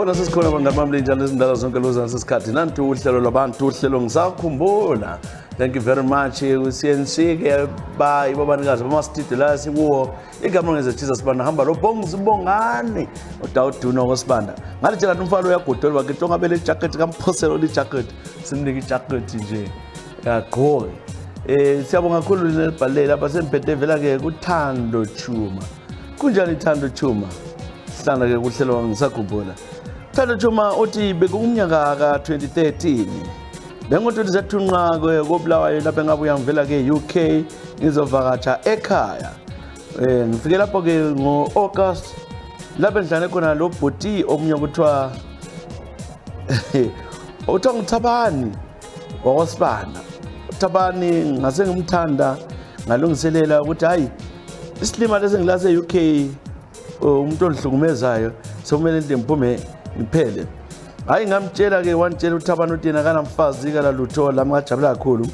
Sesikhona bangamamle njalo izindaba zonke lozana sesikhathi nanti uhlelo labantu uhlelo ngisakhumbula. Thank you very much uCNC ke ba ibabanikazi bamastudio la sikuwo igama ngeze Jesus bana hamba lo Bongani uDawuduna ngosibanda ngathi nje kanti umfana uyagodola bakithi ngabele jacket kamphoselo le jacket simnike ijacket nje yaqhoke siyabonga kakhulu nelibhalela lapha semphethe vela ke kuThando Chuma kunjani Thando Chuma hlala ke kuhlelo ngisakhumbula Thando Chuma uthi bekumnyaka ka 2013 bengothi zathunqa ke koBulawayo lapha ngabuya ngivela ke UK ngizovakatsha ekhaya ngifike lapho ke ngo-August lapho endlane khona lo bhoti omunye kuthiwa uThabani wakwasibanda uThabani ngase ngimthanda ngalungiselela ukuthi hayi isilima lesi ngilase UK umuntu odlukumezayo sokumele into ngiphume ngiphele hayi ngamtshela ke wantshela uThabani uthi yena kanamfazi kala lutho lami ngajabula kakhulu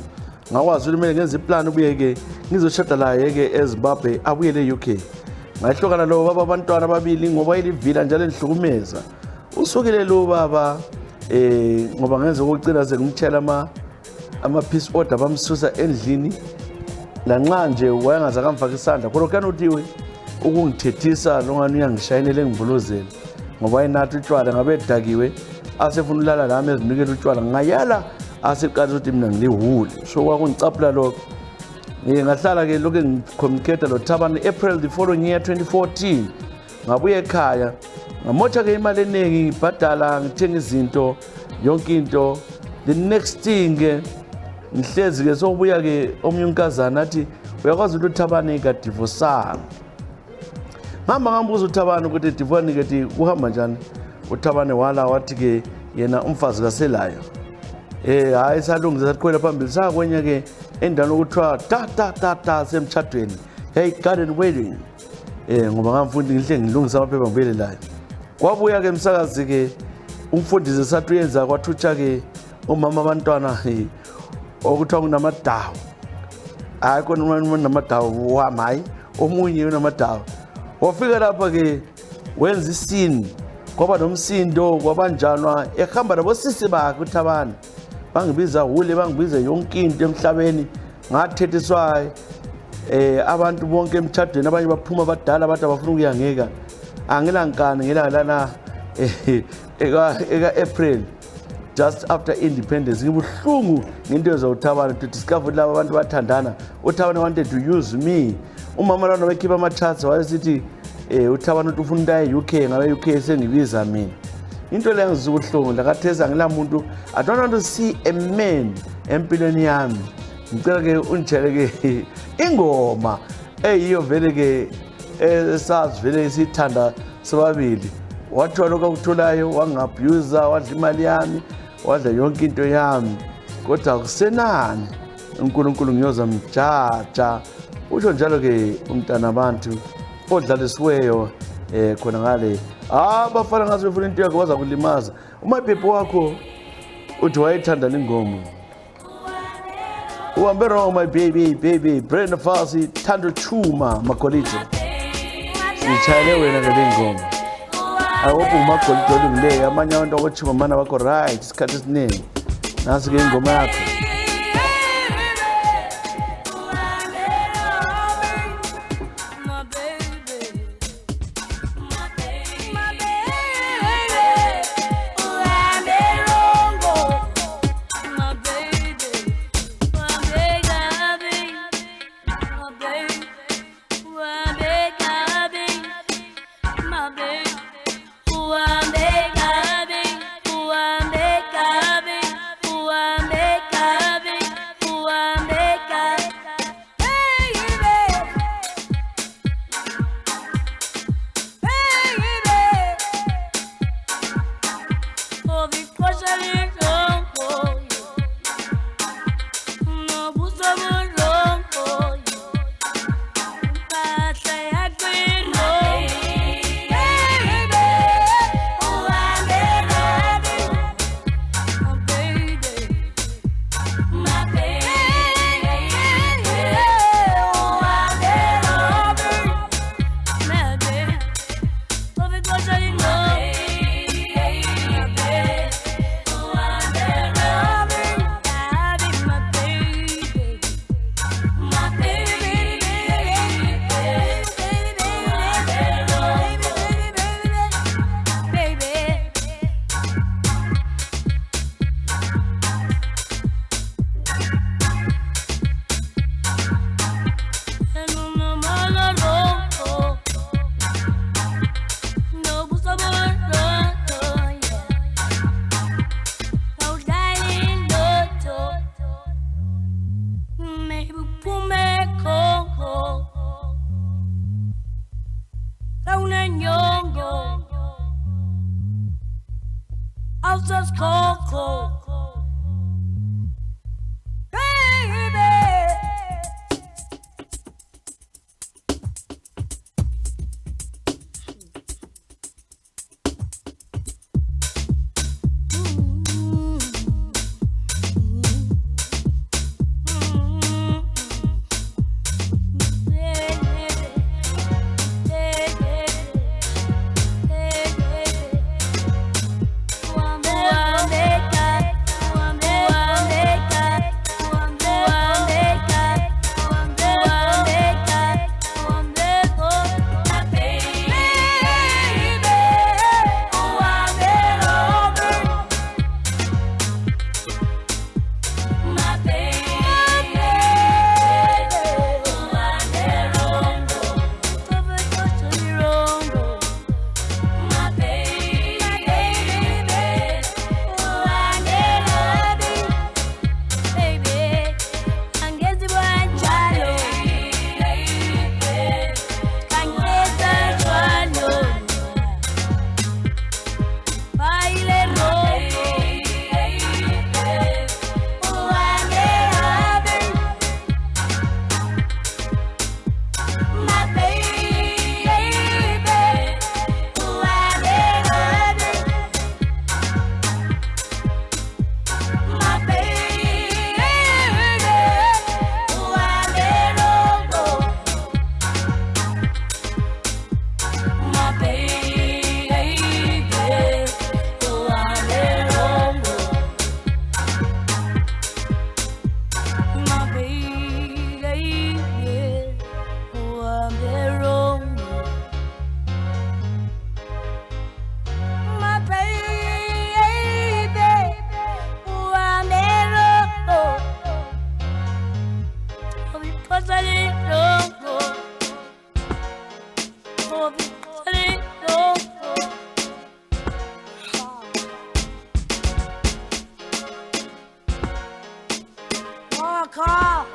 ngakwazi ukuthi kumele ngenze iplan ubuye ke ngizoshada laye ke eZimbabwe abuyele UK ngahlokana lo baba abantwana ababili ngoba ilivila njalo endihlukumeza usukile lo baba ngoba ngenze ukucina sengimtshela ama peace order bamsusa endlini lanxa nje wayengaza kamfaka isandla khona kana uthiwe ukungithethisa longani uyangishayinele engivuluzela ngoba inathi utshwala ngabe edakiwe asefuna ulala nami ezinikela utshwala ngayala aseqala ukuthi mina ngilihuli so kwakungicapula lokho ngahlala ke lokho ngicommunicate lo Thabani April the following year 2014 ngabuye ekhaya ngamotha ke imali eningi ngibhadala ngithenga izinto yonke into the next thing ke ngihlezi ke sokubuya ke omnye unkazana athi uyakwazi ukuthi uThabani ka divorce ngambuza uThabani ukuthi divorce ke uhamba njani uThabani wala wathi ke yena umfazi kaselayo hayi salungisa sakhwela phambili sakwenye ke endalo ukuthiwa ta semtchadweni hey garden wedding ngoba ngamfundi ngihle ngilungisa amaphepha ngibelelayo kwabuya ke umsakazi ke umfundisi sathi uyenza kwathutsha ke umama abantwana okuthiwa kunamadawu hayi kona umuntu namadawu wamayi omunye unamadawu wafika lapha ke wenza isini kwaba nomsindo kwabanjanwa ehamba nabo sisi bakhe uThabani bangibiza hule bangibiza yonke into emhlabeni ngathethiswa abantu bonke emtchadweni abanye baphuma abadala bathi abafuna ukuyangeka angilankani ngilalana eka April just after independence ngibuhlungu ngento ezoThabani to discover laba abantu bathandana uThabani wanted to use me umama lana bekhipha ama-chats wayesithi uThabani uthi ufuna into e-UK ngabe UK sengibiza mina into le ngizubuhlungu lakatheza ngilamuntu I don't want to see a man empilweni yami ngicela ke unitshele ke ingoma eyiyo vele ke esazi vele sithanda sobabili wathiwa lokho akutholayo wangabuse wadla imali yami wadla yonke into yami kodwa akusenani uNkulunkulu ngiyoza mjaja usho njalo ke umntana abantu odlalisiweyo khona ngale abafana ngathi befuna into yakho waza kulimaza umaphepho wakho uthi wayethanda lengoma uhambe wrong my baby Brenda Fassie Thando Chuma Makoliti sichayele wena ngengoma awuphi uMakoliti olungile amanye abantu akochuma mana bakho right isikhathi esiningi nasi ke ingoma yakho Make car.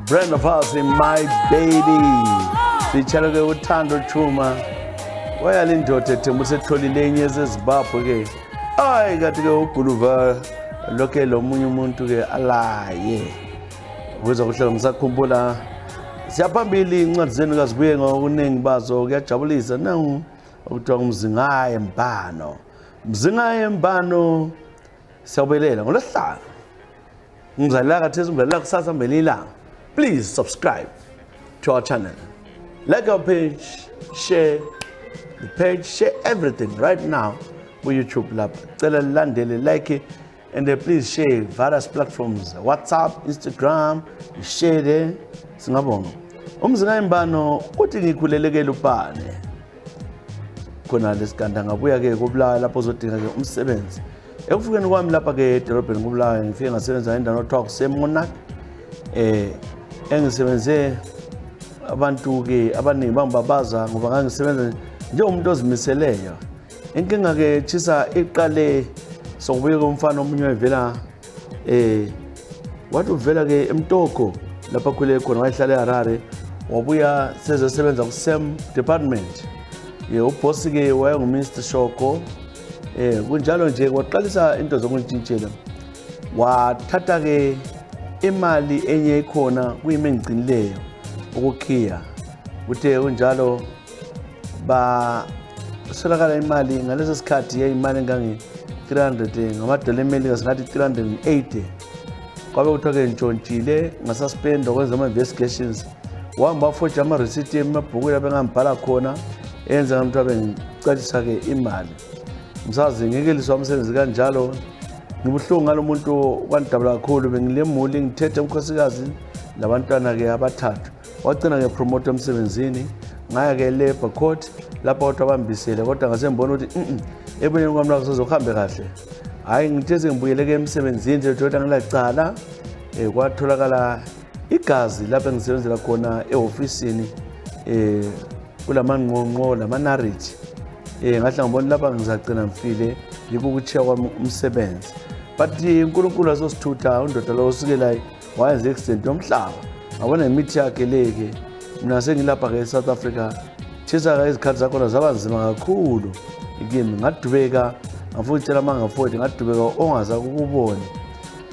Brenda Fassie, my baby. Sichala ke uthando Chuma. Wayala indoda ethemba usetholile inyezi eZimbabwe ke. Hayi kathi ke uGuluva lokhe lo munye umuntu ke alaye. Ukuze kuhlala ngisakhumbula siyaphambili incwadi zenu kazibuye ngokuningi bazo kuyajabulisa nangu ukuthiwa umzingaye mbano. Mzingaye mbano siyabelela ngolosihlanu. Ngizalala kathesi ngizalala kusasa mbelilanga. Please subscribe to our channel. Like our page, share the page, share everything right now with YouTube lab. Tell a landele like it, and then please share various platforms, WhatsApp, Instagram, share there. Singabonga. Umzingaye mbano uthi ngikhulelekele upane. Khona lesikanda ngabuya ke kubulawa lapho uzodinga ke umsebenzi. Ekufukeni kwami lapha ke edolobheni kubulawa ngifike ngasebenza endaweni othiwa kuseMonarch. Engisebenze abantu ke abaningi bangibabaza ngoba ngangisebenza njengomuntu ozimiseleyo. Inkinga ke chisa iqale sokubeka umfana omunye evela wathi uvela ke eMtoko lapha khule khona wayehlala eHarare wabuya sezosebenza ku same department. Uboss ke wayenguMr Shoko. Kunjalo nje kwaqalisa into zokungitshintshela. Wathatha ke imali enye ikhona kuyime engicinileyo ukukhiya uthe unjalo ba solakala imali ngaleso sikhathi yayimali engange 300 ngamadola eMelika singathi 380 kwabe kuthiwa ke ntshontshile ngasuspend okwenza ama investigations wahamba foja ama receipt emabhuku lapho engambhala khona enza ngamuntu abengicatshisa ke imali msazi ngekeliswa umsebenzi kanjalo ngibuhlungu ngalomuntu kwandabula kakhulu bengilemuli ngithethe umkhosikazi labantwana ke abathathu wagcina ke promote emsebenzini ngaya ke labor court lapho kodwa bambisele kodwa ngasembona ukuthi eboneni kwami la kuzohambe kahle hayi ngithe ngibuyele ke emsebenzini nje kodwa ngilacala kwatholakala igazi lapho engisebenzela khona eofisini kulamangqongqo lamanarity ngahle ngibona lapha ngizagcina ngifile yiko ukuchiya kwami umsebenzi but uNkulunkulu asosithutha undoda lo usukela wayenza accident yomhlaba ngabona imithi yakhe leke mina sengilapha ke eSouth Africa thisa ke izikhathi zakhona zabanzima kakhulu ikimi ngadubeka ngafutshela mangafodi ngadubeka ongaza ukubona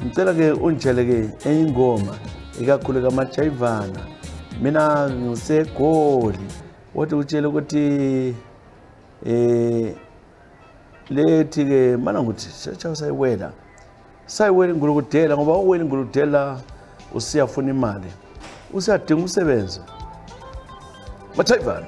ngicela ke unjele ke eyingoma ikakhulu kaMajayivana mina ngisegoli wathi utshele ukuthi lethi ke mana nguthi secha sayiwela ingulukudela ngoba uwela ingulukudela usiyafuna imali usiyadinga umsebenzi Majayivana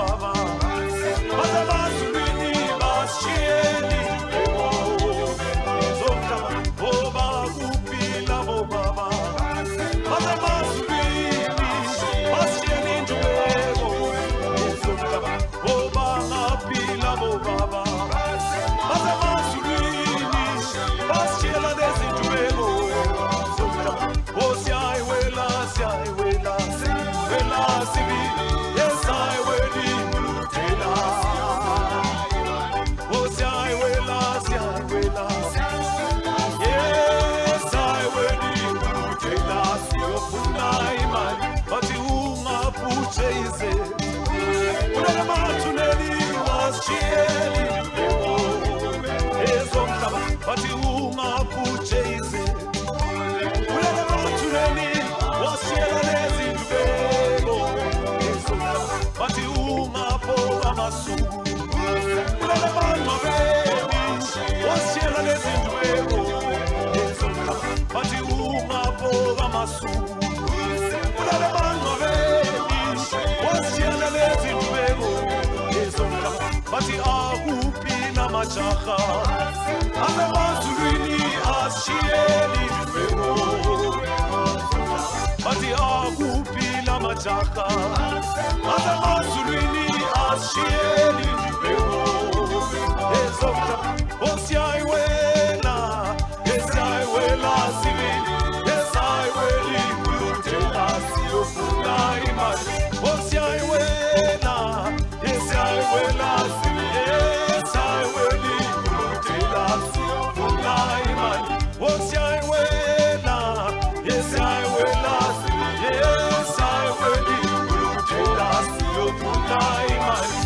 Baba, yize ulele mathuleli wasishiyeli ezomhlaba bathi ungaphutshe yize ulele mathuleli wasishiyela lezindubeko ezomhlaba bathi ungaphoka amasuku ulele mangcwabeni wasishiyela lezindubeko ezomhlaba bathi ungaphoka amasuku ulele mangcwabeni wasishiyela lezindubeko ezomhlaba bathi akuphi namajaha asemazulwini asishiyeli indubeko bathi akuphi namajaha asemazulwini asishiyeli indubeko ezomhlaba osiyayiwela esiyayiwela sibili esiyayiwela ikulutela siyofuna imali osiyayiwela esiyayiwela sibili esiyayiwela ikulutela siyofuna imali osiyayiwela esiyayiwela sibili esiyayiwela ikulutela siyofuna imali.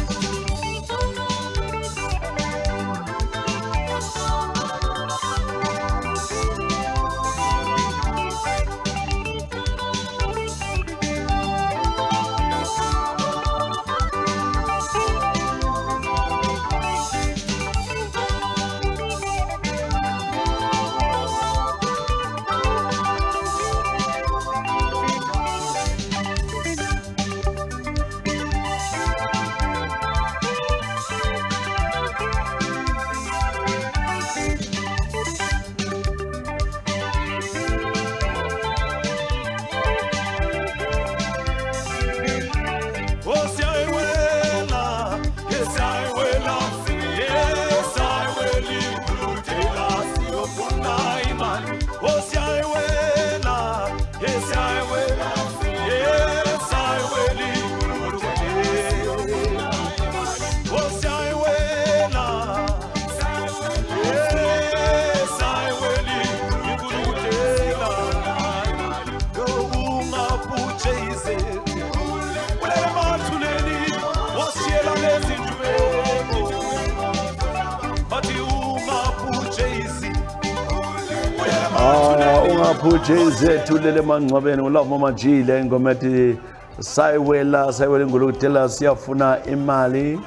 Ungaphuthe zethu lele mangcwabeni ngolava mama Jile ingoma ethi sayiwela ingulutela siyafuna imali.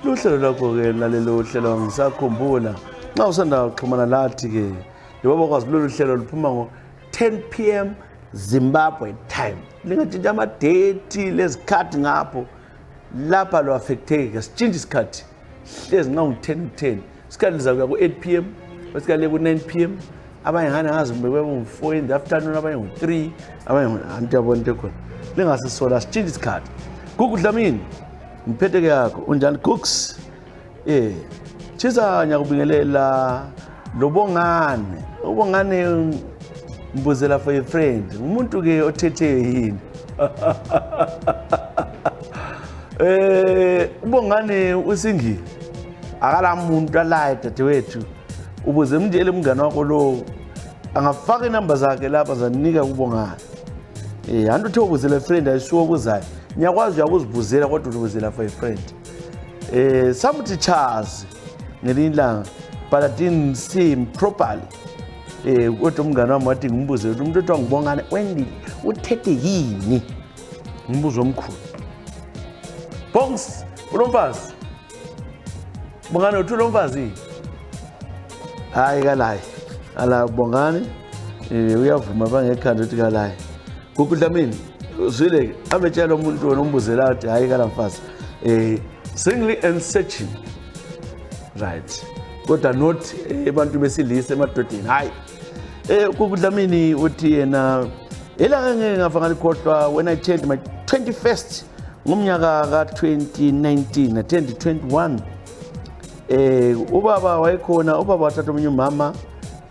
Luhlelo lakho ke lalelo hlelo ngisakhumbula nxa usanda kuxhumana lathi ke yebo kwazi lolu hlelo luphuma ngo 10 p.m. Zimbabwe time. Lingatshintsha amadate lezikhathi ngapho lapha lo affecteke sitshintshe isikhathi hlezi nxa u10 isikhathi lizakuya ku 8 p.m. wesikhathi ku 9 p.m. abanye ngane ngazi mbekwe ngo4 in the afternoon abanye ngo3 abanye anti yabona into khona lingasisola sitshintshe isikhathi. Gugu Dlamini ngiphethe ke yakho unjani Cooks chiza nyakubingelela ubongane mbuzela for a friend umuntu ke othethe yini ubongane usingi akala muntu alaye dadewethu ubuze mndiyele mngane wakho lo angafaka inamba zakhe lapha zanika kubongana antu uthi ubuzela friend ayisuka kuzayo nyakwazi uyakuzibuzela kodwa ubuzela for a friend somebody Charles ngelilanga but I didn't see him properly kodwa umngane wami wathi ngimbuze umuntu othi ngibongane wendile uthethe yini ngimbuzo omkhulu Bongs ulomfazi bongane uthi ulomfazi hayi kalayi ala bongane uyavuma bangekhanda uthi kalayi Gugu Dlamini uzwile abetshela umuntu onombuzela uthi hayi kala mfazi singly and searching right kodwa not abantu besilisa emadodeni hayi Gugu Dlamini uthi yena elanga ngeke ngafanga likhohlwa when I changed my 21st ngomnyaka ka 2019 attend 21 ubaba wayekhona ubaba wathatha omunye umama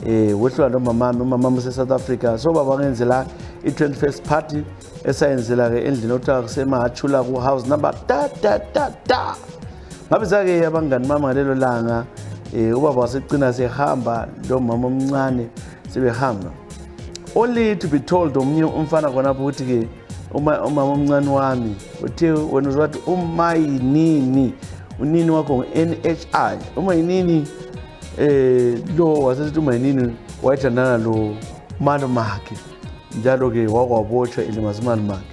wehlwa nomama South Africa so baba ngenzela i21st party esayenzela ke endlini othiwa kusemahachula ku house number da ngabe zake abangani mama ngalelo langa ubaba wasecina sehamba lo mama omncane sebehamba only to be told omunye umfana khona ukuthi ke umama omncane wami uthe wena uzwathi umayinini unini wakho ngu-NHI umayinini lo wasesithi umayinini wayethandana lo Malumakhe njalo-ke wakwabotshwa elimazi uMalumakhe.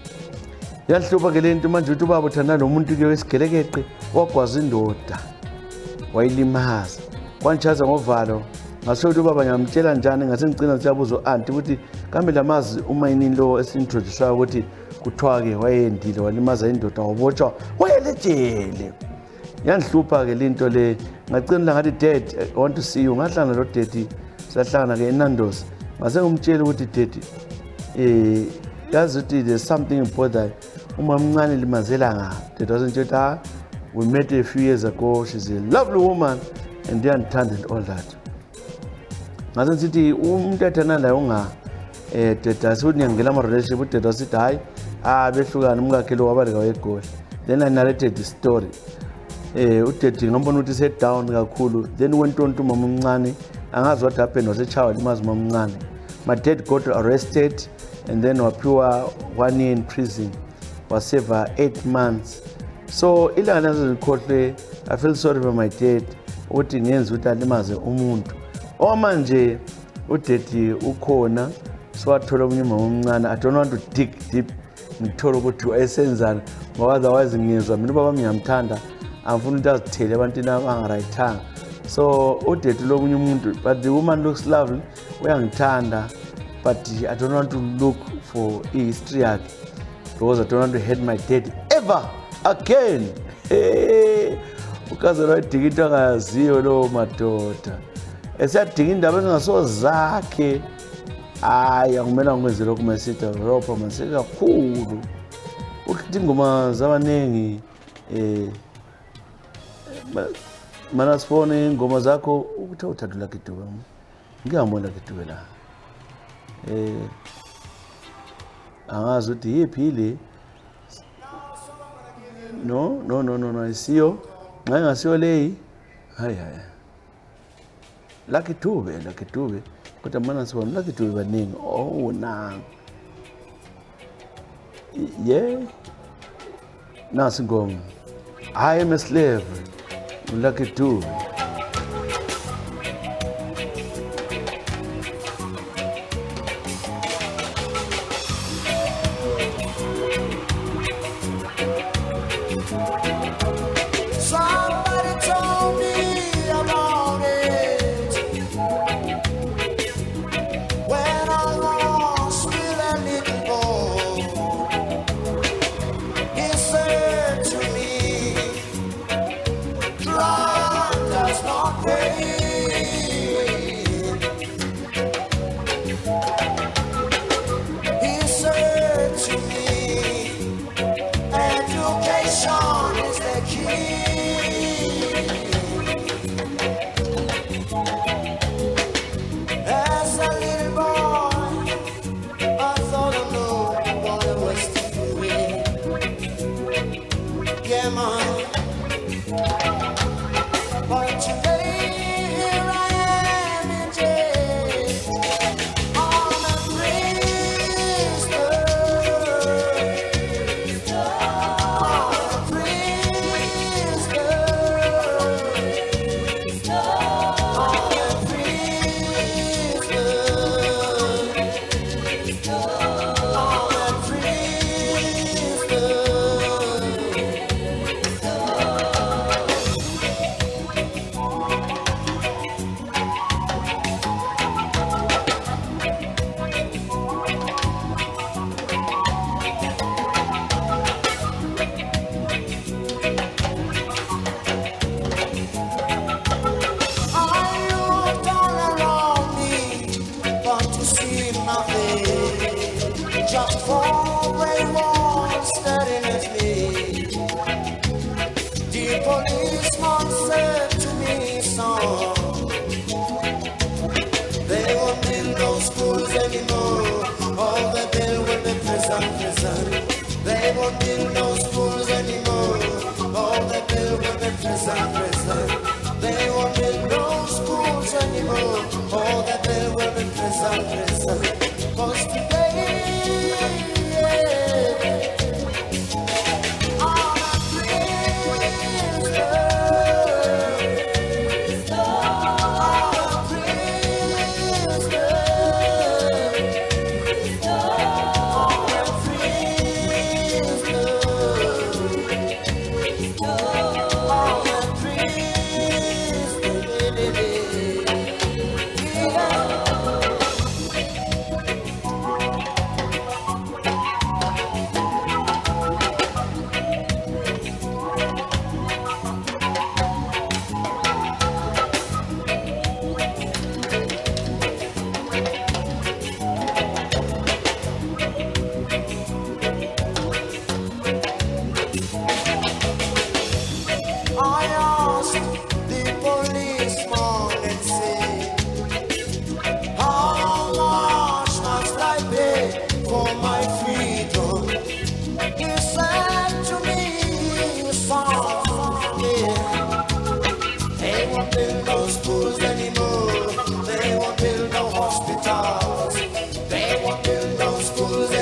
Yahlupha-ke le nto manje ukuthi ubaba uthandana nomuntu-ke wesigelekeqe wagwaza indoda wayilimaza kwantshaza ngovalo ngasokuthi ubaba ngiyamtshela njani ngase ngicina siyabuza u-anti ukuthi kambe lamazi umayinini lo esintroducewayo ukuthi kuthiwa-ke wayendile walimaza indoda wabotshwa wayelejele. Yangihlupha-ke le nto le ngacina ngathi dad I want to see you ngahlangana lo dad sahlangana-ke eNandos ngase ngumtshela ukuthi dad yazi ukuthi there's something important umama mncane limazela ngaphi. Dad wasentshela ukuthi we met a few years ago, she's a lovely woman and ndiyandithanda and all that. Ngase ngithi umuntu athana la unga dad asithi ngiyangena ama relationship udad wasithi hayi behlukana umkakhe lo wabale kaweGoli. Then I narrated the story. Udad ngambona ukuthi set down kakhulu then went on to mama mncane angazi what happened wasechawa limazi mama mncane. My dad got arrested and then waphiwa 1 year in prison waseva 8 months. So ilanga nazikhohle I feel sorry for my dad ukuthi ngenza ukuthi alimaze umuntu. Manje udad ukhona so wathola umunye mama omncane. I don't want to dig deep ngithola ukuthi wayesenzana ngoba otherwise ngizwa mina ubaba ngiyamthanda angifuna ukuthi azithele abantwana abangarayithanga. So udad lo munye umuntu but the woman looks lovely uyangithanda but I don't want to look for history yakhe because I don't want to hurt my dad ever again. Ukaze wayidinga into angayaziyo lo madoda esiyadinga indaba ezingasozakhe. Hayi akumele ngikwenze lokho masitha Europa masike kakhulu ukuthi ingoma zabanengi mana sifone ingoma zakho ukuthi uthatha Lucky Dube ngiyambona Lucky Dube la angazi ukuthi yiphi ile no isiyo nxa ngasiyo leyi hayi Lucky Dube kodwa mana sibona Lucky Dube baningi nangu nasi ngoma I am a slave Lucky Dube. Somebody told me about it when I was still a little boy. He said to me, "Love does not pay." He said to me, "Education is the key." As a little boy, I thought I knew what I was doing. Yeah, man. But today, here I am in jail. I'm a prisoner. Just four gray walls staring at me. The policeman said to me, son, they won't build no schools anymore. All the bill will be prison. They won't build no schools anymore. All the bill will be prison. They won't build no schools anymore. All the bill will be prison. 'Cause today, yeah,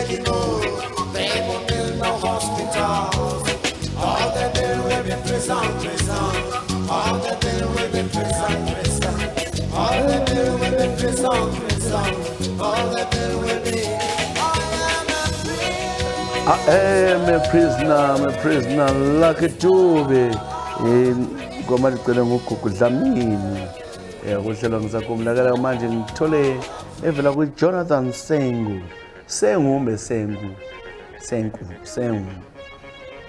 anymore. They won't build no hospitals. All they build will be prison. All they build will be prison. All they build will be prison. All they build will be. I am a prisoner, Lucky Dube. Ngoma licela ngogugu Dlamini. Kuhlelo ngisakumlakela manje ngithole evela ku Jonathan Sengu.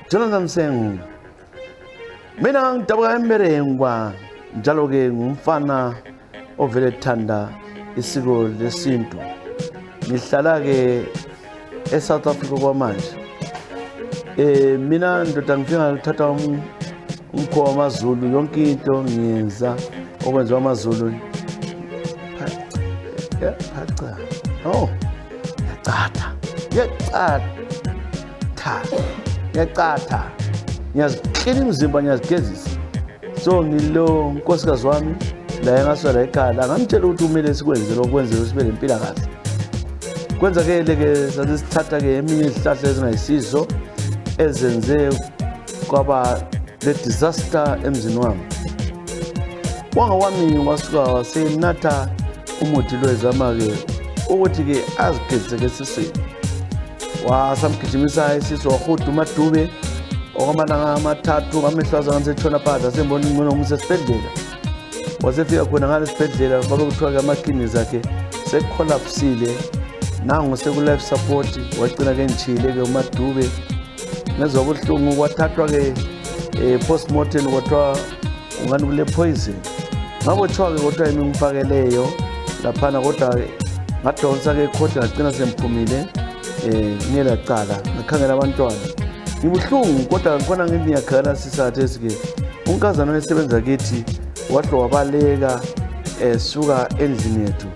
Jonathan Sengu. Mina ngidabuka eMberengwa njalo ke ngumfana ovele ethanda isiko lesintu. Ngihlala ke eSouth Africa kwamanje. Mina ndoda ngifika ngithatha umkhowa wamaZulu, yonke into ngiyenza okwenziwa amaZulu. Phaca. Oh. Yaqatha. Ngiyaziklina imizimba, ngiyazigezisa. So ngilo nkosikazi wami la engaswela ekhaya, ngamtshela ukuthi kumele sikwenze lokwenza sibe lempilakahle. Kwenza ke leke sasithatha ke eminye izihlahla ezingayisizo ezenze kwaba le disaster emzini wami. Wami wasuka wasenatha umuthi lwezama ke ukuthi ke azigezise ke sisini. Wasamgijimisa isiso wahuda umadube okwamana amathathu ngamehlwaza ngisetshona phakathi sembona ingcono umse esibhedlela. Wasefika khona ngale sibhedlela babe kuthiwa ke ama-kidneys akhe secollapsile. Nangu seku life support wagcina ke ngitshile ke umadube. Ngezwa ubuhlungu kwathathwa ke postmortem kwathiwa ungani kule poison. Ngabotshwa ke kodwa yimi ngifakeleyo laphana kodwa ngadonsa ke kodwa ngagcina semphumile ngiyela cala ngikhangela abantwana. Ngibuhlungu kodwa ngibona ngithi ngiyakhala sisathe sike. Unkazana osebenza kithi wahle wabaleka suka endlini yethu.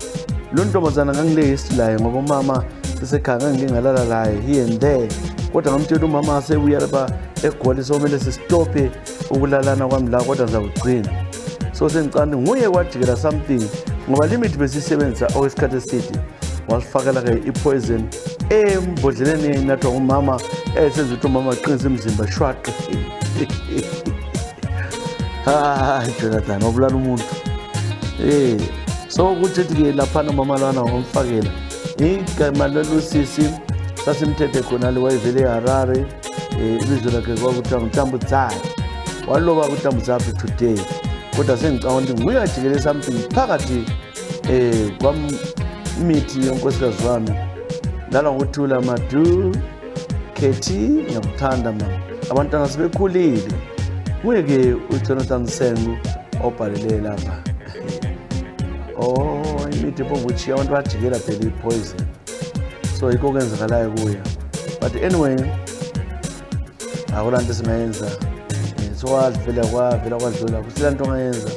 Lo ntombazana ngangileyisi laye ngoba umama sesekhanga ngingalala laye here and there. Kodwa ngamtshela umama asebuya lapha eGoli somele sisitophe ukulalana kwami la kodwa ngizakugcina. So sengicane nguye wajikela something ngoba limit besisebenzisa okwesikhathi eside. Wasifakela ke ipoison embodleleni enathwa umama esenza ukuthi umama aqinise umzimba shwaqe. Jonathan obulala umuntu. So ukuthi ke laphana umama lwana wamfakela igama lolusisi sasimthethe khona le wayevele eHarare. Ibizo lakhe kwakuthiwa nguTambudzana. Waloba kuTambudzana today. Kodwa sengicabanga ukuthi nguye ajikele something phakathi kwamithi yonkosikazi wami. Lala ngokuthula madu Kethi ngiyakuthanda mama. Abantwana sebekhulile. Nguye ke uJonathan Sengu obhalele lapha. Imithi bokuthi abantu bajikela phela ipoison. So yikho kwenzakalayo kuya. But anyway, akulanto singayenza. So wavela kwadlula kusilanto ongayenza.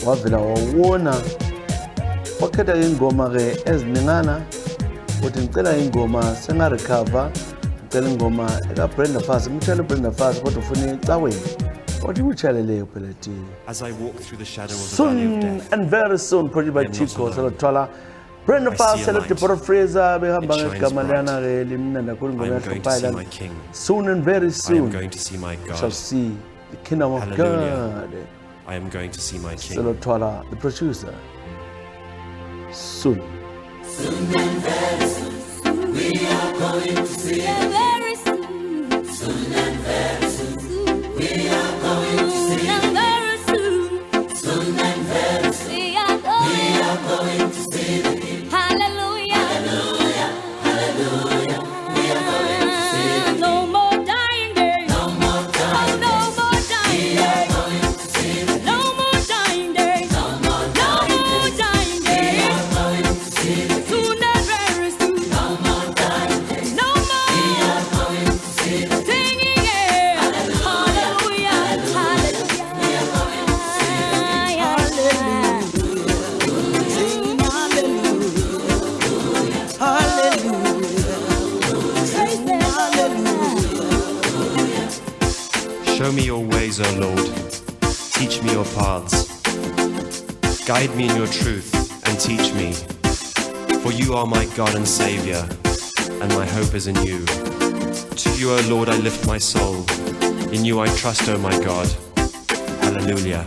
Wavela wawona wakhetha ingoma ke eziningana ukuthi ngicela ingoma senga recover, ngicela ingoma eka Brenda Fassie, ngitshela Brenda Fassie kodwa ufuna icaweni. What you tell As I walk through the shadow of the valley of soon death, and very soon, project by Chico Salotwala. Brenda Fassie, Select Port Fraser, Behamba Kamaliana, Limna, I am going to see my Pilot. King. Soon and very I am soon, going to see my shall God. see the kingdom of Hallelujah. God. I am going to see my King. Salotwala, the producer. Soon. Show me your ways, O Lord. Teach me your paths. Guide me in your truth and teach me. For you are my God and Savior. and my hope is in you. To you, O Lord, I lift my soul. In you I trust, O my God. Hallelujah.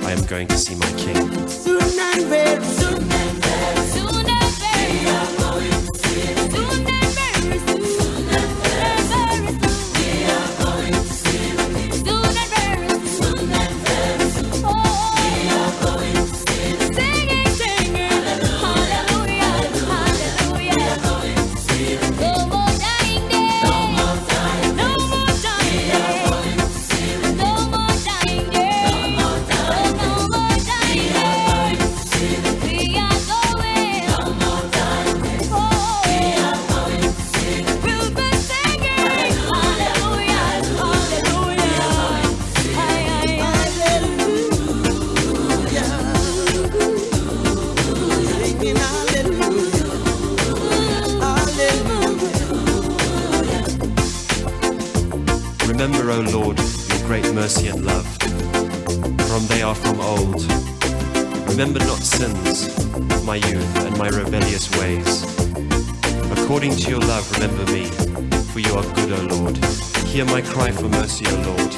I am going to see my King. Soon and very soon. Soon and very We are going to see the King. soon and very soon. Soon and very Very soon. We are going to see the King. Soon and very soon. Soon and very soon. Oh, We are going to see the King. singing, singing. Hallelujah. We are Hallelujah. going to see the King. No more dying days. No more dying. No more dying We are days. going to see the King. No more dying days. No more dying. No more dying We are going days. to see the King. We are going. No more dying. Oh, We are going to see the King. we'll be singing. Hallelujah. Hallelujah. Singing hallelujah. Hallelujah. Remember, O Lord, your great mercy and love, for they are from old. Remember not sins of my youth and my rebellious ways. According to your love, remember me, for you are good, O Lord. Hear my cry for mercy, O Lord,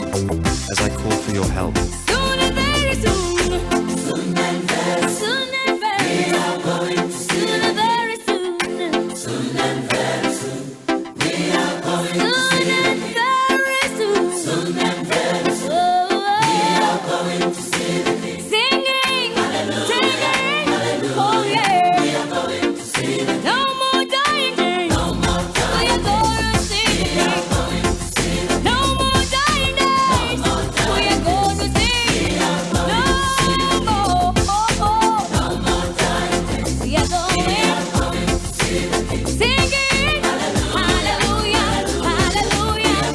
as I call for your help. Soon and very soon. Soon and very Soon and very we soon. are going to see Soon and very soon. soon and very soon. We are going to Soon see and very soon. soon and very soon. Oh, We are going to see the King. singing, singing. Oh We yeah. are going to see the No more dying days. no more We time. are going to sing. We are going to see the No more dying days. We are going to sing. No more. Oh, oh. no more time. We are going. Going to see the King. Singing, hallelujah, hallelujah.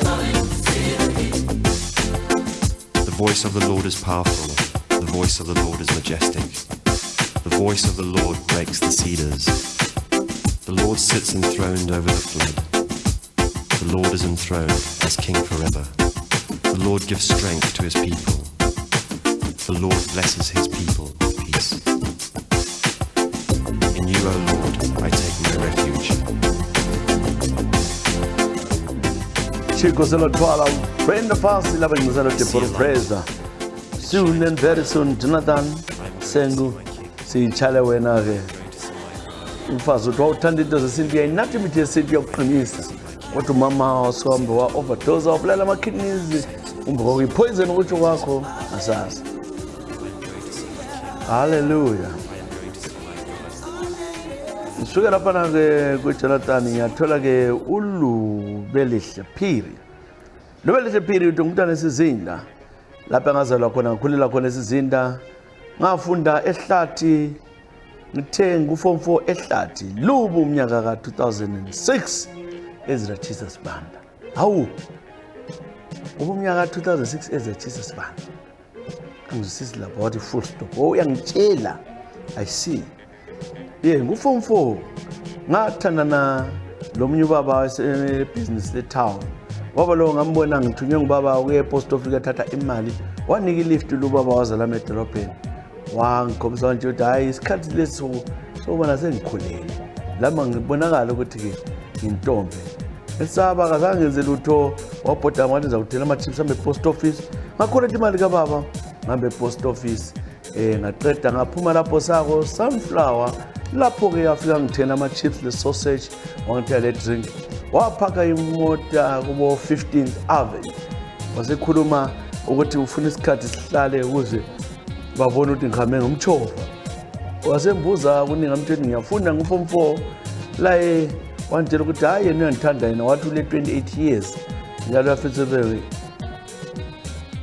The voice of the Lord is powerful. The voice of the Lord is majestic. The voice of the Lord breaks the cedars. The Lord sits enthroned over the flood. The Lord is enthroned as King forever. The Lord gives strength to his people. The Lord blesses his people with peace. In you, O Lord, I take my refuge. Chicos selotwala brenda fasi laba ngizalo Deborah Fraser. Soon and very soon Jonathan Sengu siyichale wena ke. Umfazi uthi wawuthanda into zesintu yayinathi imithi yesintu yokuqinisa. Kodwa umama wasombe wa overdose wabulala ama kidneys umbe kokuyipoison utsho kwakho asazi. Hallelujah. Ngisuke lapha na ke kuJonathan ngiyathola ke uLubelihle Phiri. Lubelihle Phiri uthi umntwana esizinda. Lapha ngazalwa khona ngakhulela khona esizinda. Ngafunda eHlathi ngithe nguform 4 eHlathi lubu umnyaka ka 2006 Ezra Jesus Banda. Hawu. Ubumnyaka 2006 Ezra Jesus Banda. Angizisisi lapho wathi full stop. Oh uyangitshela. I see. Nguform 4 ngathandana lomunye ubaba business le town. Baba lo ngambona ngithunywe ngubaba uye post office ethatha imali wanika ilift lubaba wazalama edolobheni. Wangikhombisa nje ukuthi hayi isikhathi leso sobona sengikhulele. Lama ngibonakala ukuthi ke intombi. Esaba kazange ngenze lutho wabhoda ngathi ngizakuthela ama chips ambe post office. Ngakhola imali kaBaba ngambe post office. Ngaqeda ngaphuma lapho sako sunflower lapho ke yafika ngithena ama chips le sausage wangithela le drink waphaka imota kubo 15th Avenue wasekhuluma ukuthi ufuna isikhathi sihlale ukuze babone ukuthi ngihame ngomchova wasembuza kuningi amtheni ngiyafunda nguform 4 la wantshela ukuthi hayi yena uyangithanda yena wathi ule 28 years njalo yafethe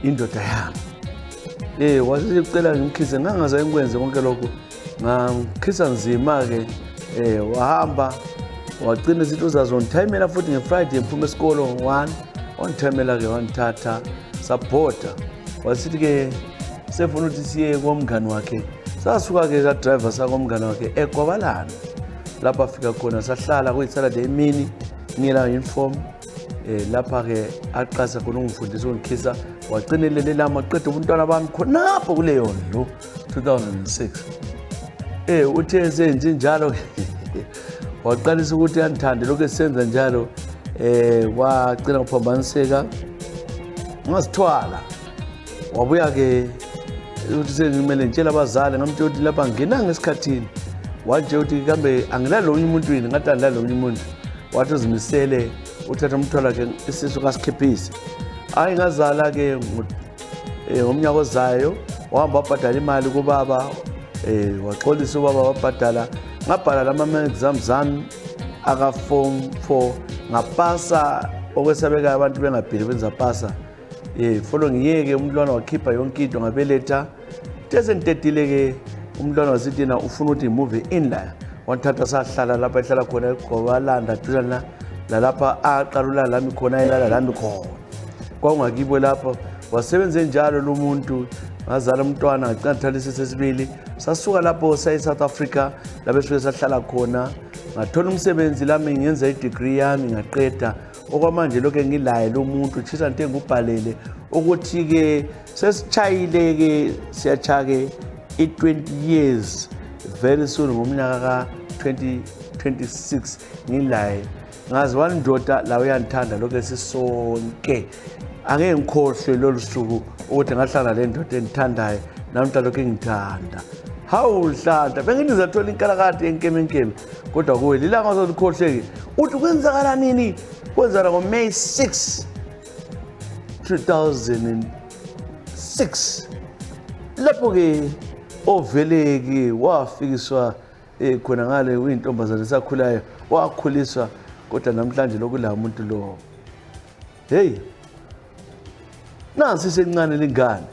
indoda yami wasicela ngimkhise ngangaze ngikwenze konke lokho ngamkhisa nzima ke wahamba wagcina izinto zazontimela futhi ngeFriday ngiphuma esikolo 1 ontimela ke wanthatha supporter wasithi ke sefuna ukuthi siye komngani wakhe sasuka ke ka driver sakomngani wakhe eGwabalana lapha afika khona sahlala kuyisaturday emini ngila uniform lapha ke aqasa khona ungifundisa ungikhisa wagcinelele lama qeda ubuntwana bami khonapho kuleyo ndlu 2006 uthe senje njalo waqalisa ukuthi andithande lokhu esenza njalo wagcina kuphambaniseka ngazithwala wabuya-ke ukuthi sengimele ngitshela abazali ngamtshela ukuthi lapha nginanga esikhathini watshela ukuthi kambe angilalonye emuntwini ngathi angilalonye umuntu wathi uzimisele uthatha umthwalo wakhe isisu kasikhiphise hayi ngazala-ke ngomnyaka ozayo wahamba wabhadala imali kubaba waxolisa ubaba wabhadala ngabhala lama-exams ami aka-form 4 ngapasa okwesabekayo abantu bengabhili benza pasa folo ngiyeke umntwana wakhipha yonke into ngabeletha tesengitedile-ke umntwana wasithi yena ufuna ukuthi ngimuve in la wanthatha sahlala lapha ehlala khona eGobalanda duzana lalapha aqala ulala lami khona elala lami khona kwakungakibo lapho wasebenze njalo lo muntu ngazala umntwana ngaqanthalisa sesibili sasuka lapho South Africa lapho esuke sahlala khona ngathola umsebenzi lami ngenza i-degree yami ngaqeda okwamanje lokho ngilaye lo muntu chisa into engubhalele ukuthi ke sesichayile-ke siyachake i-20 years very soon ngomnyaka ka-2026 ngilaye ngazi wandoda la uyandithanda lokho esisonke angeke ngikhohlwe lolu suku ukuthi ngahlala le ndoda engithandayo namhla lokho engithanda hawu Nhlanhla bengithi ngizathola inkalakade enkemenkeme kodwa kuwe lilanga ozolikhohleke uthi kwenzakala nini kwenzakala ngoMay 6 2006 lapho-ke oveleki wafikiswa khona ngale uyintombazane esakhulayo wakhuliswa kodwa namhlanje lokula umuntu lo hey nansi sencane lingane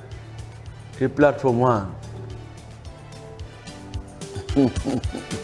i-platform 1 Anibona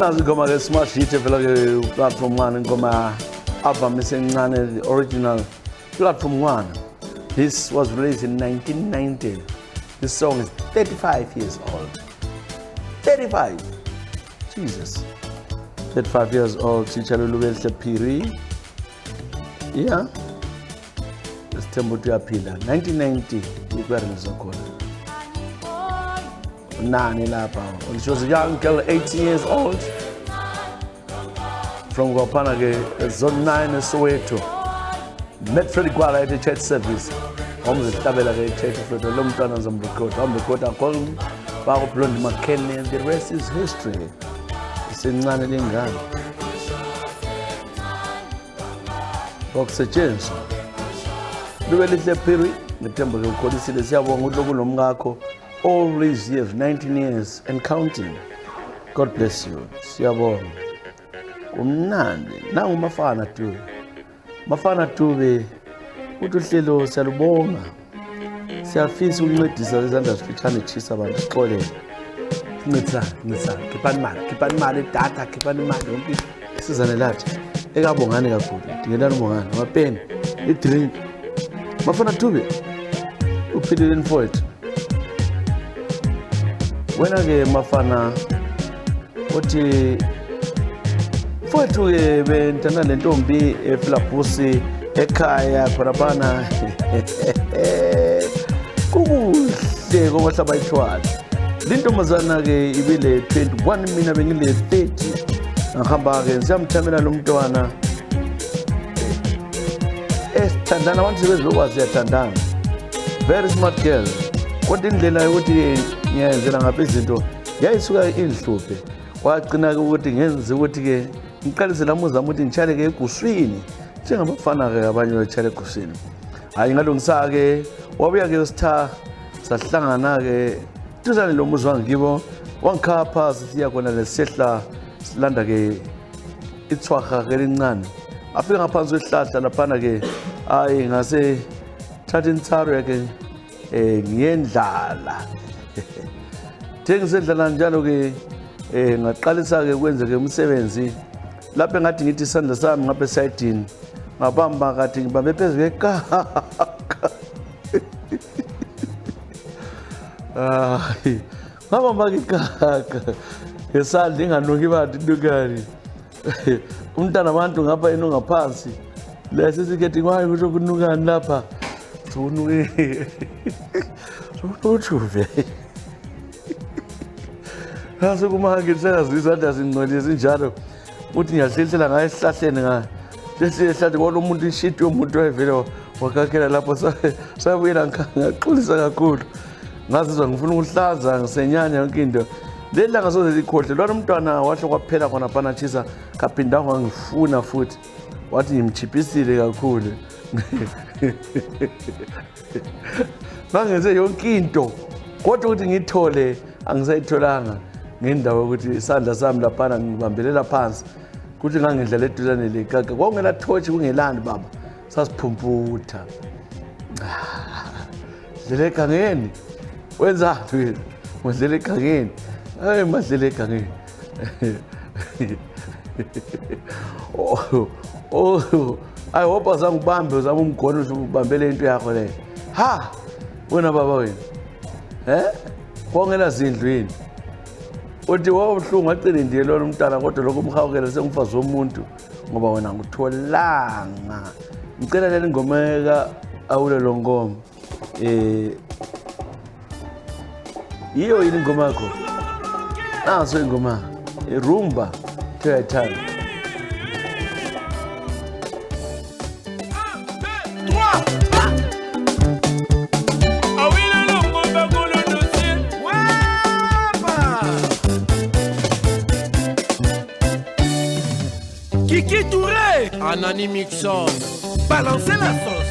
nazi ingoma ke smash hit evela ke platform 1 ingoma album esencane the original platform 1. This was released in 1990. This song is 35 years old. 35. Jesus. 35 years old. Sitshalo Lubele Phiri. Yeah. Sithemba ukuthi uyaphila. 1990 ikwarelisa khona. Nani lapha. She was a young girl, 18 years old. From Gopana ke Zone 9 Soweto. Met Freddy Gwala at the church service. Tabela ke church Freddy lo mntwana ngizomrecord akho ba Blonde McKenny and the rest is history. Isincane lengane. Bokusetshenziswa. Lubele Phiri ngithemba ke ukholisile siyabonga ukuthi kunomngakho all these years 19 years and counting. God bless you. Siyabonga. Kumnandi nangu Mafana Dube. Mafana Dube uthi uhlelo siyalubonga. Siyafisa ukuncedisa izandla zifitshane chisa abantu sixolele. Ncitsa khiphani imali data khiphani imali yonke sizane lathi ekabongani kakhulu dingelana ubongani amapeni idrink Mafana Dube uphilile mfowethu wena ke Mafana uthi mfowethu ke bentana lentombi eFlabusi ekhaya khona bana kuhle komahlaba ithwala lintombazana ke ibile 21 mina bengile 30 ngihamba ke siyamthamela lo mntwana esithandana abantu sebezokwazi yathandana very smart girl kodwa indlela yokuthi ngiyenzela ngapha izinto yayisuka inhluphe wagcina ukuthi ngenze ukuthi ke ngiqalise lamuza ukuthi ngitshale ke eguswini njengabafana ke abanye betshale eguswini hayi ngalungisa ke wabuya ke usitha sahlangana ke tuzane lo muzi wangibo wangikhapha siya khona lesihla silanda ke ithwaha ke lincane afika ngaphansi kwehlahla laphana ke hayi ngase thatha intsaro yake ngiyendlala thengisedlala njalo ke ngaqalisa ke kwenze ke umsebenzi lapho engathi ngithi isandla sami ngapha esayidini ngabamba kathi ngibambe phezulu kwekaka ngabamba ikaka ngesandla inganuki bathi dukani umntana abantu ngapha eno ngaphansi lesi sikethi kwaye kusho kunukani lapha sonuke sonujuve Hase kumange sengazizwa izandla zingcolile sinjalo uthi ngiyahlelisela ngaye esihlahleni nga lesihlathi kwalo umuntu ishiti yomuntu wayevele wakakhela lapho sabuyela ngaxolisa kakhulu ngazizwa ngifuna ukuhlaza ngisenyanya yonke into lelanga soze likhohle lwana umntwana wahle kwaphela khona phana chisa kaphinda ngifuna futhi wathi ngimchipisile kakhulu mangenze yonke into kodwa ukuthi ngithole angisayitholanga ngendawo ukuthi isandla sami laphana ngibambelela phansi kuthi ngangidlala eduzane lekaka kwakungela torch kungelani baba sasiphumputha dlele egangeni wenzani wena udlele egangeni hayi madlele egangeni I hope azangibambe uzama umgono ubambele into yakho le ha wena baba wena kwangela zindlwini uthi wawuhlungu acele ndiye lo mntana kodwa lokho umhawukela sengumfazi womuntu ngoba wena ngitholanga ngicela le ngoma eka awule lo ngoma iyo yini ingoma yakho naso ingoma rumba tuyayithanda Kiki Touré, Anani Mixon, balancez la sauce.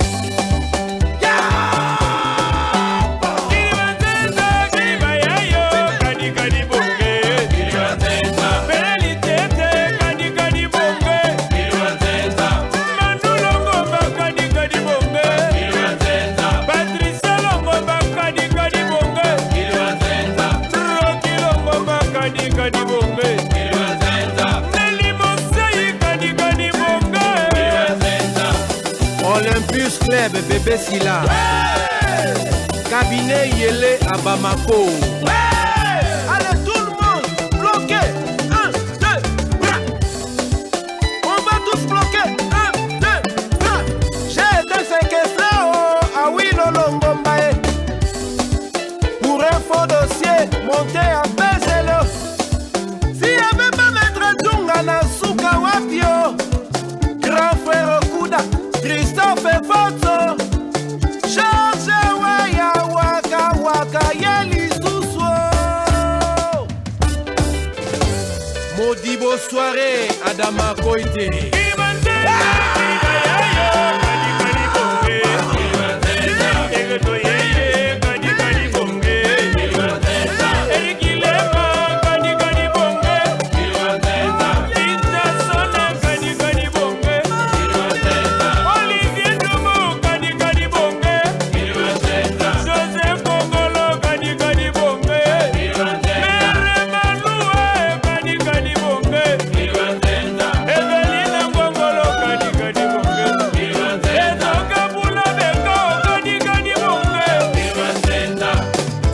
Club Bébé Silla. Cabinet Yele à Bamako. Allez, tout le monde, bloqué. 1, 2, bras. On va tous bloquer. 1, 2, bras. J'ai été séquestré à Wilolongombae. Pour un faux dossier, monté à Bezelo. S'il n'y avait pas Maître Dunga Nasuka Wapio, grand frère Okuda, Christophe et Foto, George Waya Waka Waka Yeli Sousou. Modibo soirée, Adama Koité.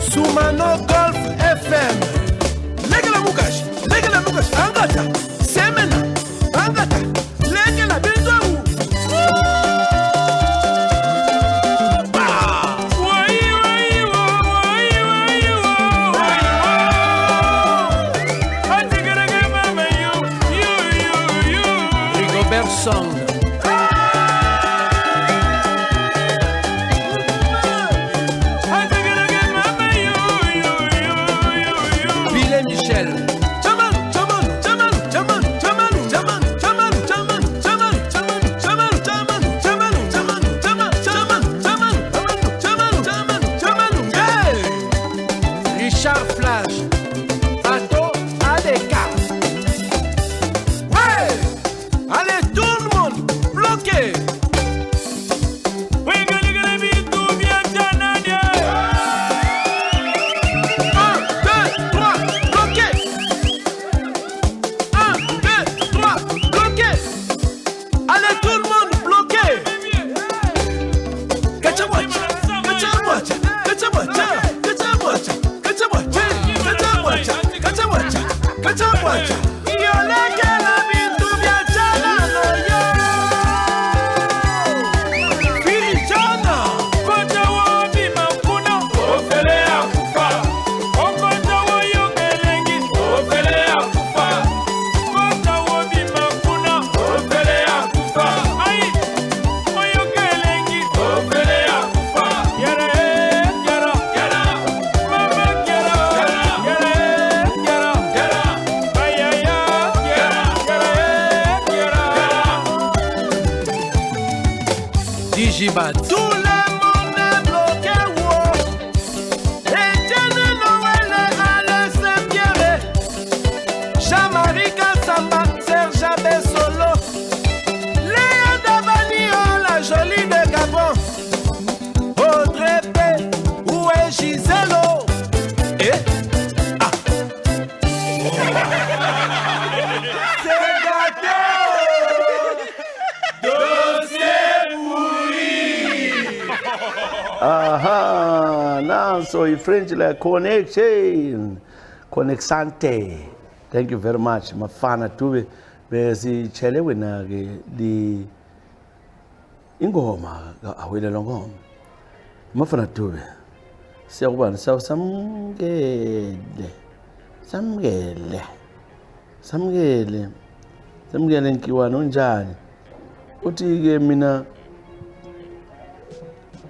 Sumano Golf FM. Legela Mukash, Angata, Semena, Angata, Legela Bintou. Rigobert Song. Billy Michel. Richard Flash. Bateau ADK. Ouais! Allez, tout le monde, bloqué! 10 bat. Tout le monde est bloqué, wow. Etienne Noël et Alain Saint-Pierre, Jean-Marie Kassamba, Serge Abessolo, Léa Davanio, la jolie de Gabon, Audrey P, où est Giselo? Eh? Ah. C'est gâté. Aha, nanso i-French la connection. Connexante. Thank you very much. Mafana tube besichele wena ke di ingoma awele longoma. Mafana tube. Siyakubani samgele. Samgele nkiwano njani. Uthi ke mina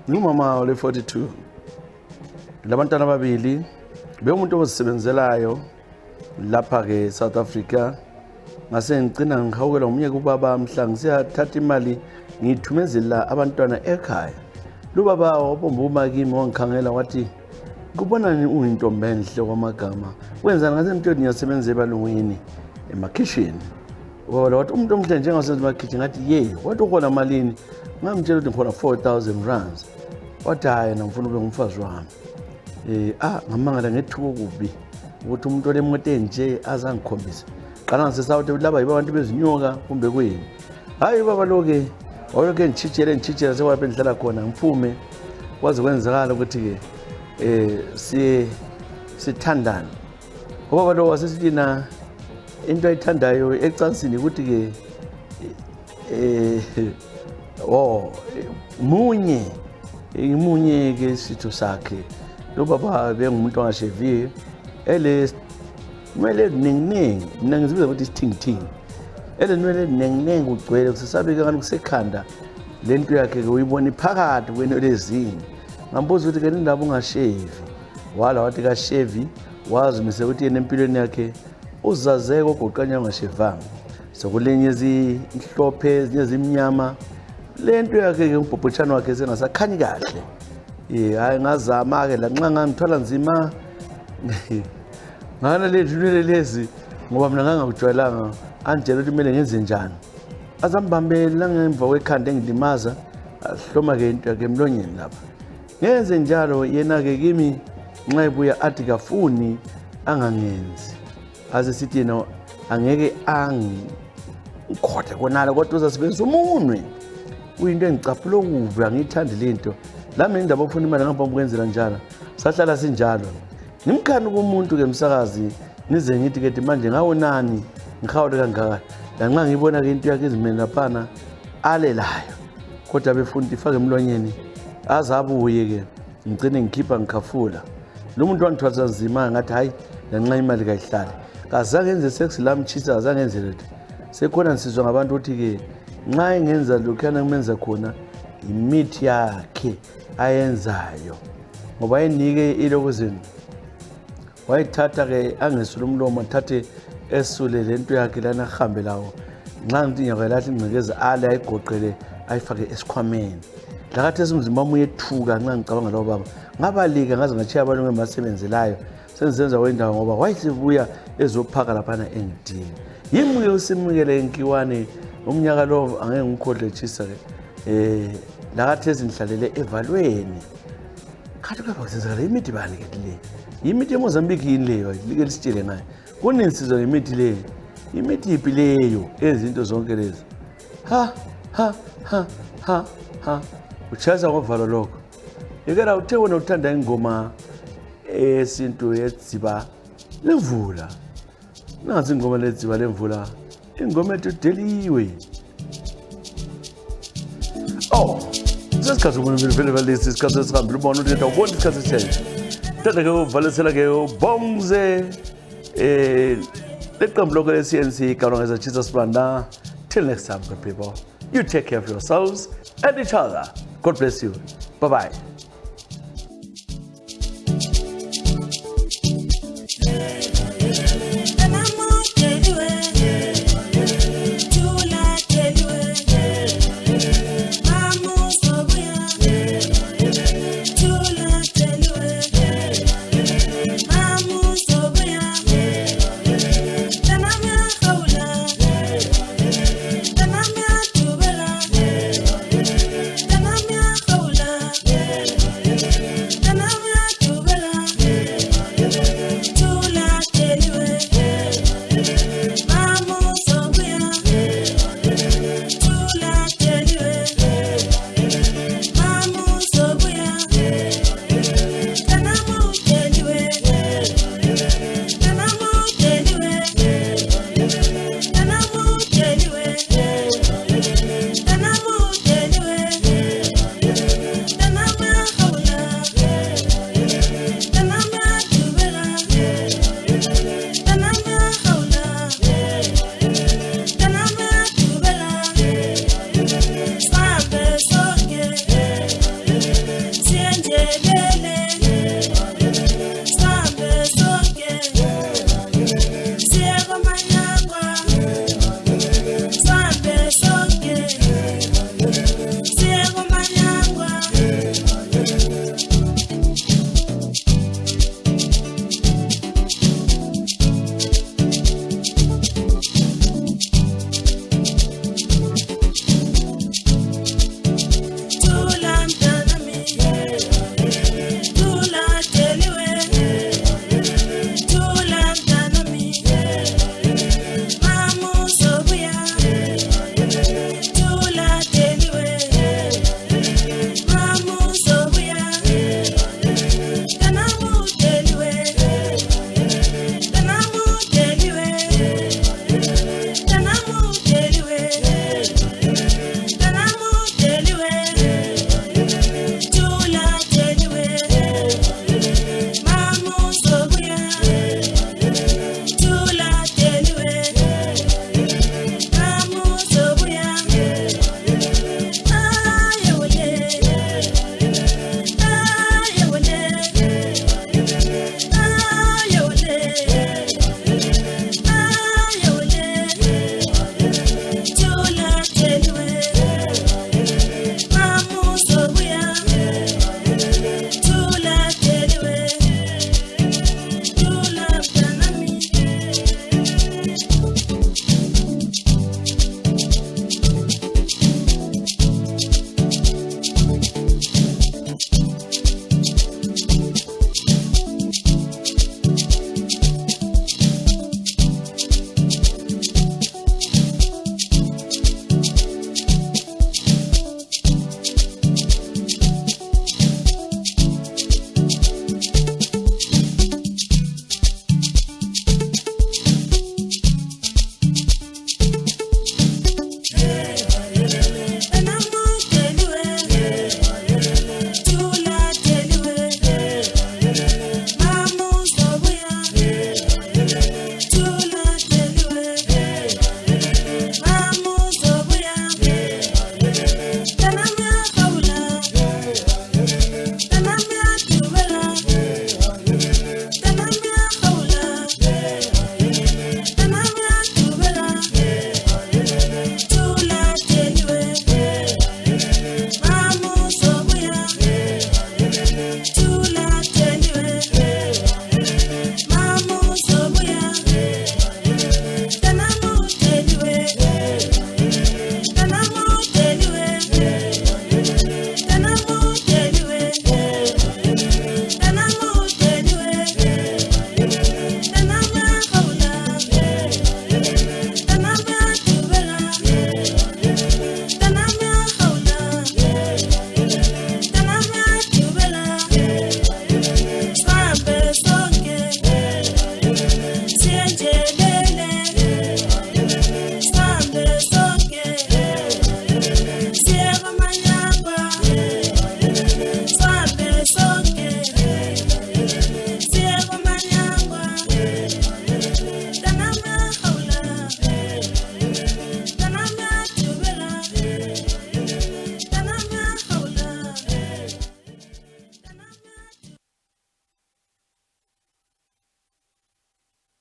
ngumama ole 42 labantwana ababili bekumuntu ozisebenzelayo lapha ke South Africa ngase ngicina ngihawukela umnyeke ubaba mhla ngisiyathatha imali ngithumezela abantwana ekhaya lubaba obombuma kimi wangikhangela wathi kubonani uyintombi enhle kwamagama wenzani ngase mntweni ngiyasebenza ebalungwini emakhishini wala wathi umuntu omhle njengasenza emakhishini ngathi ye wathi ukhona malini ngamtshela ukuthi ngikhona 4,000 rands wathi hayi ngifuna ube ngumfazi wami ngamangala ngethuko kubi ukuthi umuntu olemoto enje azangikhombisa qala ngisesawuthi laba yibo abantu bezinyoka kumbe kuyini hayi baba loke Wawulokhu ngitshitshela sekwalapho endihlala khona ngiphume kwaze kwenzakala ukuthi-ke sithandane. Ubaba lo wasesithi na into ayithandayo ecansini ukuthi-ke munye-ke isitho sakhe. Lo baba bengumuntu ongasheviyo kumele eziningi mina ngizibiza ukuthi isithingithingi elenwele eziningi ugcwele kusesabe-ke ngani kusekhanda le nto yakhe-ke uyibona iphakathi kwenwele ezinye. Ngambuza ukuthi-ke nindaba ungashevi wala wathi kashevi wazimise ukuthi yena empilweni yakhe uzazeke ogoqanya ungashevanga sokulenye ezimhlophe ezinye ezimnyama. Le nto yakhe-ke umbhobhotshana wakhe sengasakhanyi kahle. Hayi ngazama-ke la nxa ngangithwala nzima ngana lenwele lezi ngoba mina ngangakujwayelanga angitshela ukuthi kumele ngenze njani. Azambambele nangemva kwekhanda engilimaza ahloma-ke into yakhe emlonyeni lapha. Ngenze njalo yena-ke kimi nxa ebuya athi kafuni angangenzi. Aze sithi yena angeke angikhothe konala kodwa uzasebenzisa umunwe. Kuyinto engicaphula okubi angiyithandi le nto. Lami indaba ofuna imali ngaphambi kwenzela njalo. Sahlala sinjalo. Ngimkhani kumuntu-ke msakazi nize ngithi-ke manje ngawo nani ngihawule kangaka. Lanxa ngibona-ke into yakhe ezimeni laphana alelayo. Kodwa befuna ifake emlonyeni azabuye-ke ngigcine ngikhipha ngikhafula. Lo muntu wangithwalisa nzima ngathi hayi lanxa imali kayihlali. Kazange enze sex lamtshisa kazange enze lutho. Sekhona nisizwa ngabantu ukuthi-ke nxa engenza lokhuyana kumenza khona imithi yakhe ayenzayo. Ngoba yenike ilokuzini wayithatha-ke angesule umlomo athathe esule le nto yakhe lana ahambe lawo. Nxa ngithi ngiyakelahle ingcekeza ale ayigoqele ayifake esikhwameni. Lakathi esimzimba wami uyethuka nxa ngicabanga lo baba. Ngabalika ngaze ngatshiya abantu engimasebenzelayo senzenza wendawo ngoba wayesebuya ezophaka laphana engidini. Yimi usimukele enkiwane umnyaka lo angeke ngikhohle tshisa-ke lakathi ezindihlalele evalweni. Khathi kwaba kusenzakala imithi bani ke le? Imithi eMozambique yini leyo like lisitshele ngayo. Kuninsizwa ngemithi leyo. Imithi iphi leyo ezinto zonke lezi? Uchayisa ngovalo lokho. Yekela uthe wena uthanda ingoma esintu yedziba lemvula. Nansi ingoma ledziba lemvula. Ingoma ethi udeliwe. Sesikhathi umuntu vele lesi isikhathi esihambile ubona ukuthi awubona isikhathi esithenje. Thanda-ke uvalesela-ke ubonze leqembu lokho le-CNC igabula ngezatshisa sibanda. Till next time, good people. You take care of yourselves and each other. God bless you. Bye-bye.